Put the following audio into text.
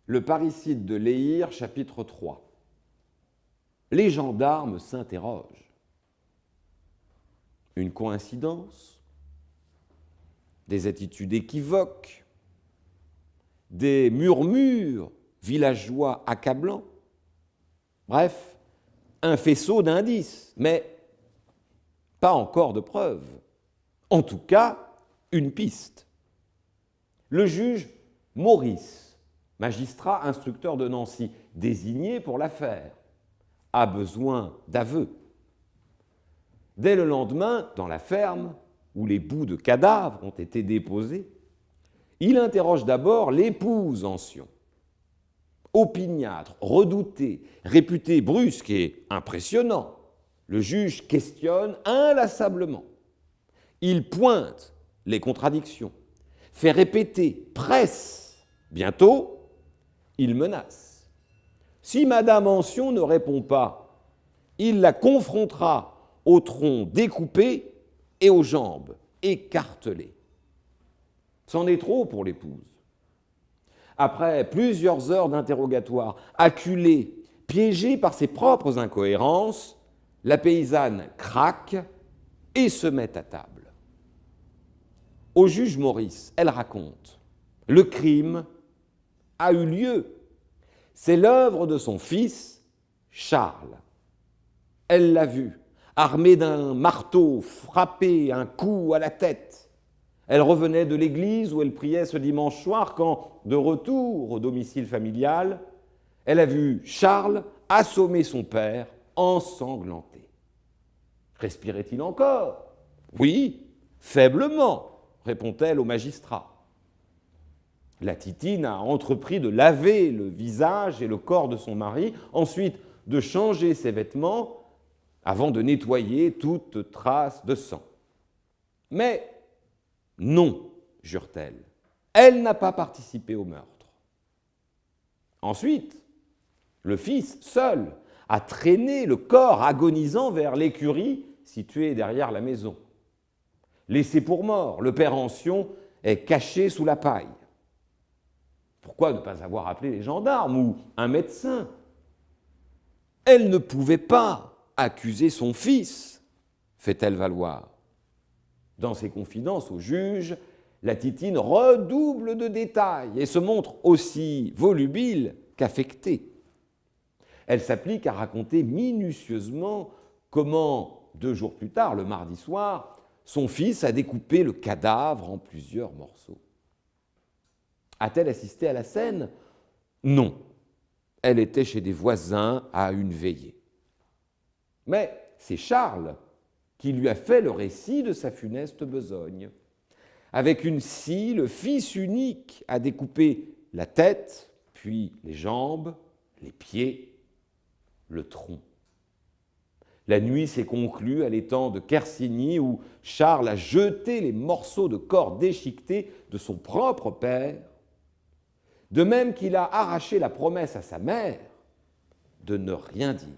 Le parricide de Léhir, chapitre 3. Les gendarmes s'interrogent. Une coïncidence? Des attitudes équivoques? Des murmures villageois accablants? Bref, un faisceau d'indices, mais pas encore de preuves. En tout cas, une piste. Le juge Maurice, magistrat instructeur de Nancy, désigné pour l'affaire, a besoin d'aveux. Dès le lendemain, dans la ferme, où les bouts de cadavres ont été déposés, il interroge d'abord l'épouse Ancion. Opiniâtre, redouté, réputé brusque et impressionnant, le juge questionne inlassablement. Il pointe les contradictions, fait répéter, presse. Bientôt, il menace. Si Madame Ancion ne répond pas, il la confrontera au tronc découpé et aux jambes écartelées. C'en est trop pour l'épouse. Après plusieurs heures d'interrogatoire, acculée, piégée par ses propres incohérences, la paysanne craque et se met à table. Au juge Maurice, elle raconte « Le crime a eu lieu. C'est l'œuvre de son fils, Charles. Elle l'a vu, armé d'un marteau, frappé un coup à la tête. Elle revenait de l'église où elle priait ce dimanche soir quand, de retour au domicile familial, elle a vu Charles assommer son père ensanglanté. Respirait-il encore ? Oui, faiblement, répond-elle au magistrat. La Titine a entrepris de laver le visage et le corps de son mari, ensuite de changer ses vêtements, avant de nettoyer toute trace de sang. Mais non, jure-t-elle, elle n'a pas participé au meurtre. Ensuite, le fils, seul, a traîné le corps agonisant vers l'écurie située derrière la maison. Laissé pour mort, le père Ancion est caché sous la paille. Pourquoi ne pas avoir appelé les gendarmes ou un médecin ? Elle ne pouvait pas accuser son fils, fait-elle valoir. Dans ses confidences au juge, la Titine redouble de détails et se montre aussi volubile qu'affectée. Elle s'applique à raconter minutieusement comment, 2 jours plus tard, le mardi soir, son fils a découpé le cadavre en plusieurs morceaux. A-t-elle assisté à la scène ? Non. Elle était chez des voisins à une veillée. Mais c'est Charles qui lui a fait le récit de sa funeste besogne. Avec une scie, le fils unique a découpé la tête, puis les jambes, les pieds, le tronc. La nuit s'est conclue à l'étang de Quercigny où Charles a jeté les morceaux de corps déchiquetés de son propre père, de même qu'il a arraché la promesse à sa mère de ne rien dire.